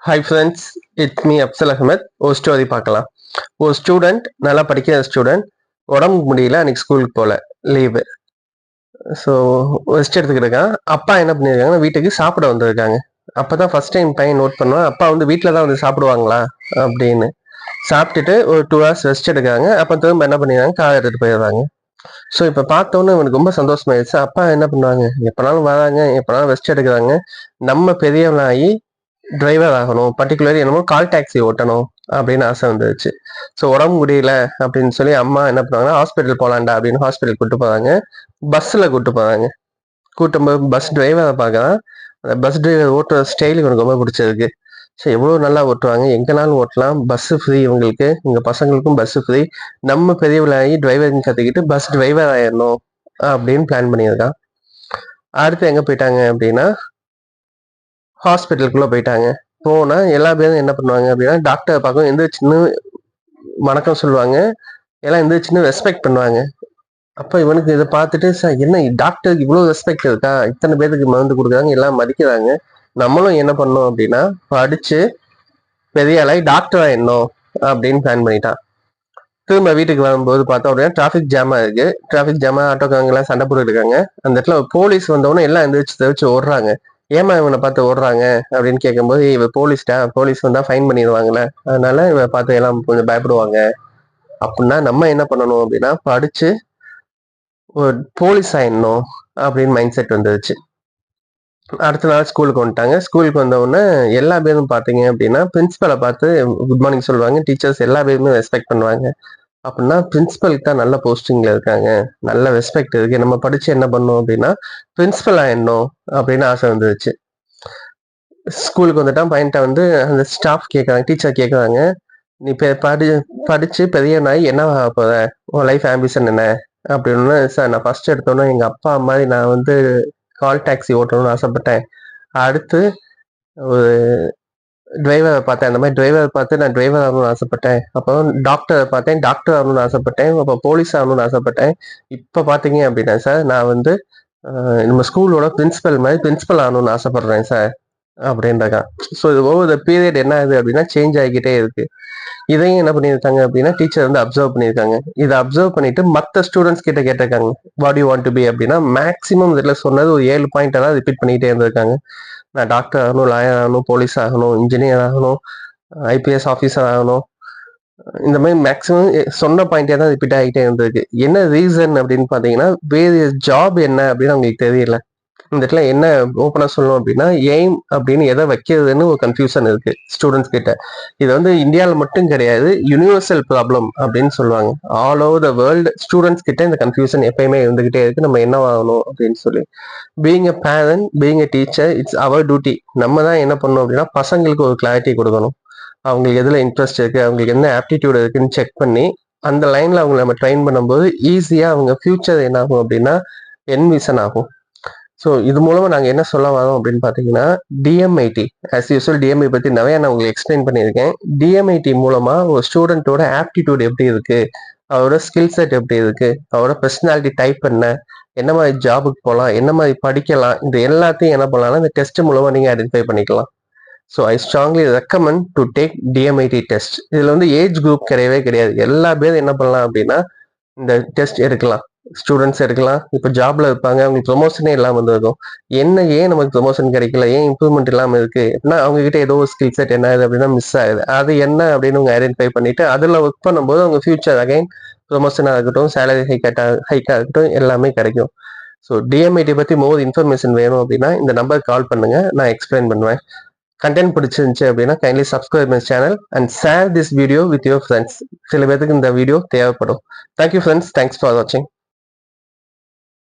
Hi friends, it's me Afzal Ahmed. ஒரு story பார்க்கலாம். ஒரு ஸ்டூடெண்ட், நல்லா படிக்கிற ஸ்டூடெண்ட், உடம்புக்கு முடியல, அன்னைக்கு ஸ்கூலுக்கு போகல, லீவு. ஸோ ரெஸ்ட் எடுத்துக்கிட்டு இருக்கான். அப்பா என்ன பண்ணியிருக்காங்கன்னா வீட்டுக்கு சாப்பிட வந்திருக்காங்க. அப்போ தான் ஃபர்ஸ்ட் டைம் பையன் நோட் பண்ணுவான், அப்பா வந்து வீட்டில் தான் வந்து சாப்பிடுவாங்களா அப்படின்னு. சாப்பிட்டுட்டு ஒரு 2 hours ரெஸ்ட் எடுக்காங்க. அப்போ திரும்ப என்ன பண்ணிடுறாங்க, கார் எடுத்துகிட்டு போயிடுறாங்க. ஸோ இப்போ பார்த்தோன்னே இவனுக்கு ரொம்ப சந்தோஷமாயிடுச்சு. அப்பா என்ன பண்ணுவாங்க, எப்போனாலும் வராங்க, எப்போனாலும் ரெஸ்ட் எடுக்கிறாங்க, நம்ம பெரியவனாகி டிரைவர் ஆகணும், பர்டிகுலர்லி என்னமோ கால் டாக்ஸி ஓட்டணும் அப்படின்னு ஆசை வந்துருச்சு. ஸோ உடம்பு முடியல அப்படின்னு சொல்லி அம்மா என்ன பண்ணுவாங்கன்னா ஹாஸ்பிட்டல் போகலாண்டா அப்படின்னு ஹாஸ்பிட்டல் கூட்டு போறாங்க. பஸ்ஸில் கூட்டு போறாங்க. கூட்டும்போது பஸ் டிரைவரை பார்க்கலாம். அந்த பஸ் டிரைவர் ஓட்டுற ஸ்டைல் இவனுக்கு ரொம்ப பிடிச்சிருக்கு. ஸோ எவ்வளோ நல்லா ஓட்டுவாங்க, எங்கேனாலும் ஓட்டலாம், பஸ்ஸு ஃப்ரீ இவங்களுக்கு, எங்கள் பசங்களுக்கும் பஸ்ஸு ஃப்ரீ, நம்ம பெரியவளாகி டிரைவரிங் கற்றுக்கிட்டு பஸ் டிரைவர் ஆயிடணும் அப்படின்னு பிளான் பண்ணியிருக்கான். அடுத்து எங்கே போயிட்டாங்க அப்படின்னா ஹாஸ்பிட்டலுக்குள்ள போயிட்டாங்க. போனா எல்லா பேரும் என்ன பண்ணுவாங்க அப்படின்னா டாக்டரை பார்க்கும், எந்திரிச்சுன்னு வணக்கம் சொல்லுவாங்க, எல்லாம் எந்திரிச்சுன்னு ரெஸ்பெக்ட் பண்ணுவாங்க. அப்ப இவனுக்கு இதை பார்த்துட்டு சார் என்ன டாக்டருக்கு இவ்வளவு ரெஸ்பெக்ட் இருக்கா, இத்தனை பேருக்கு மருந்து கொடுக்குறாங்க, எல்லாம் மதிக்கிறாங்க, நம்மளும் என்ன பண்ணோம் அப்படின்னா படிச்சு பெரிய ஆளாய் டாக்டரா என்னோம் அப்படின்னு பிளான் பண்ணிட்டான். திரும்ப வீட்டுக்கு வரும்போது பார்த்தோம் அப்படின்னா டிராஃபிக் ஜாமா இருக்கு. டிராஃபிக் ஜாமா, ஆட்டோக்காரங்க எல்லாம் சண்டை போட்டு இருக்காங்க. அந்த இடத்துல போலீஸ் வந்தவொடனே எல்லாம் எந்திரிச்சு தெரிச்சு ஓடுறாங்க. ஏமா இவனை பார்த்து ஓடுறாங்க அப்படின்னு கேட்கும்போது, இவ போலீஸ்டா, போலீஸ் வந்தா ஃபைன் பண்ணிடுவாங்கல்ல, அதனால இவ பார்த்து எல்லாம் கொஞ்சம் பயப்படுவாங்க. அப்படின்னா நம்ம என்ன பண்ணணும் அப்படின்னா படிச்சு ஒரு போலீஸ் ஆயிடணும் அப்படின்னு மைண்ட் செட் வந்துருச்சு. அடுத்த நாள் ஸ்கூலுக்கு வந்துட்டாங்க. ஸ்கூலுக்கு வந்த உடனே எல்லா பேரும் பார்த்தீங்க அப்படின்னா பிரின்சிபலை பார்த்து குட் மார்னிங் சொல்லுவாங்க. டீச்சர்ஸ் எல்லா பேருமே ரெஸ்பெக்ட் பண்ணுவாங்க. அப்படின்னா பிரின்சிபலுக்கு தான் நல்ல போஸ்டிங்ல இருக்காங்க, நல்ல ரெஸ்பெக்ட் இருக்கு, நம்ம படிச்சு என்ன பண்ணோம் அப்படின்னா பிரின்சிபல் ஆயிடணும் அப்படின்னு ஆசை வந்துருச்சு. ஸ்கூலுக்கு வந்துட்டான். பையன்ட்ட வந்து அந்த ஸ்டாஃப் கேட்குறாங்க, டீச்சர் கேட்குறாங்க, நீ படிச்சு பெரிய நாய் என்ன ஆக போற, உன் லைஃப் ஆம்பிஷன் என்ன அப்படின்னு. சார் நான் ஃபர்ஸ்ட் எடுத்தோன்னே எங்கள் அப்பா மாதிரி நான் வந்து கால் டாக்ஸி ஓட்டணும்னு ஆசைப்பட்டேன். அடுத்து ஒரு டிரைவரை பார்த்தேன், அந்த மாதிரி டிரைவரை பார்த்து நான் டிரைவர் ஆகணும்னு ஆசைப்பட்டேன். அப்புறம் டாக்டரை பார்த்தேன், டாக்டர் ஆகணும்னு ஆசைப்பட்டேன். அப்போ போலீஸ் ஆகணும்னு ஆசைப்பட்டேன். இப்போ பார்த்தீங்க அப்படின்னா சார் நான் வந்து நம்ம ஸ்கூலோட பிரின்சிபல் மாதிரி பிரின்சிபல் ஆகணும்னு ஆசைப்படுறேன் சார் அப்படின்றாங்க. ஸோ இது ஓவர் பீரியட் என்ன ஆகுது அப்படின்னா சேஞ்ச் ஆகிக்கிட்டே இருக்கு. இதையும் என்ன பண்ணியிருக்காங்க அப்படின்னா டீச்சர் வந்து அப்சர்வ் பண்ணியிருக்காங்க. இதை அப்சர்வ் பண்ணிட்டு மற்ற ஸ்டூடெண்ட்ஸ் கிட்ட கேட்டிருக்காங்க, what you want to be அப்படின்னா மேக்ஸிமம் இதில் சொன்னது ஒரு 7 பாயிண்ட் எல்லாம் ரிப்பீட் பண்ணிக்கிட்டே இருந்திருக்காங்க. நான் டாக்டர் ஆகணும், லாயர் ஆகணும், போலீஸ் ஆகணும், இன்ஜினியர் ஆகணும், ஐபிஎஸ் ஆஃபீஸர் ஆகணும், இந்த மாதிரி மேக்ஸிமம் சொன்ன பாயிண்டே தான் ரிப்பீட் ஆகிட்டே இருந்திருக்கு. என்ன ரீசன் அப்படின்னு பார்த்தீங்கன்னா வேறு ஜாப் என்ன அப்படின்னு அவங்களுக்கு தெரியல. இந்த இடத்துல என்ன ஓப்பனா சொல்லணும் அப்படின்னா எய்ம் அப்படின்னு எதை வைக்கிறதுன்னு ஒரு கன்ஃபியூஷன் இருக்கு ஸ்டூடெண்ட்ஸ் கிட்ட. இது வந்து இந்தியாவில் மட்டும் கிடையாது, யூனிவர்சல் ப்ராப்ளம் அப்படின்னு சொல்லுவாங்க. All over the world students கிட்ட இந்த கன்ஃபியூஷன் எப்பயுமே இருந்துகிட்டே இருக்கு, நம்ம என்ன ஆகணும் அப்படின்னு சொல்லி. Being a parent, being a teacher, it's our duty. நம்ம தான் என்ன பண்ணணும் அப்படின்னா பசங்களுக்கு ஒரு கிளாரிட்டி கொடுக்கணும். அவங்களுக்கு எதுல இன்ட்ரெஸ்ட் இருக்கு, அவங்களுக்கு என்ன ஆப்டிடியூட் இருக்குன்னு செக் பண்ணி அந்த லைன்ல அவங்க நம்ம ட்ரெயின் பண்ணும்போது ஈஸியா அவங்க ஃபியூச்சர் என்ன ஆகும் அப்படின்னா என்விஷன் ஆகும். ஸோ இது மூலமா நாங்கள் என்ன சொல்ல வரோம் அப்படின்னு பார்த்தீங்கன்னா டிஎம்ஐடி, ஆஸ் யூஸ்வல் டிஎம்ஐ பற்றி நிறைய நான் உங்களுக்கு எக்ஸ்பிளைன் பண்ணியிருக்கேன். டிஎம்ஐடி மூலமா ஒரு ஸ்டூடெண்ட்டோட ஆப்டிடியூட் எப்படி இருக்கு, அவரோட ஸ்கில் செட் எப்படி இருக்கு, அவரோட பர்சனாலிட்டி டைப் என்ன மாதிரி ஜாபுக்கு போகலாம், என்ன மாதிரி படிக்கலாம், இது எல்லாத்தையும் என்ன பண்ணலாம்னா இந்த டெஸ்ட் மூலமா நீங்க ஐடென்டிஃபை பண்ணிக்கலாம். So I strongly recommend to take DMIT test. இதுல வந்து ஏஜ் குரூப் கிடையவே கிடையாது. எல்லா பேரும் என்ன பண்ணலாம் அப்படின்னா இந்த டெஸ்ட் எடுக்கலாம். ஸ்டூடெண்ட்ஸ் எடுக்கலாம். இப்போ ஜாப்ல இருப்பாங்க, அவங்களுக்கு ப்ரொமோஷனே இல்லாமல் வந்திருக்கும். ஏன் நமக்கு ப்ரொமோஷன் கிடைக்கல, ஏன் இம்ப்ரூவ்மெண்ட் இல்லாமல் இருக்கு அப்படின்னா அவங்க கிட்ட ஏதோ ஒரு ஸ்கில் செட் என்ன ஆகுது அப்படின்னா மிஸ் ஆகுது. அது என்ன அப்படின்னு அவங்க ஐடென்டிஃபை பண்ணிட்டு அதில் ஒர்க் பண்ணும்போது அவங்க ஃபியூச்சர் அகைன் ப்ரொமோஷனாக இருக்கட்டும், சேலரி ஹைக்காக இருக்கட்டும், எல்லாமே கிடைக்கும். ஸோ டிஎம்ஐடி பற்றி மோர் இன்ஃபர்மேஷன் வேணும் அப்படின்னா இந்த நம்பருக்கு கால் பண்ணுங்க, நான் எக்ஸ்பிளைன் பண்ணுவேன். கண்டென்ட் பிடிச்சிருந்துச்சு அப்படின்னா kindly subscribe my channel and share this video with your friends. சில பேருக்கு இந்த வீடியோ தேவைப்படும். தேங்க்யூ ஃப்ரெண்ட்ஸ், தேங்க்ஸ் ஃபார் வாட்சிங்.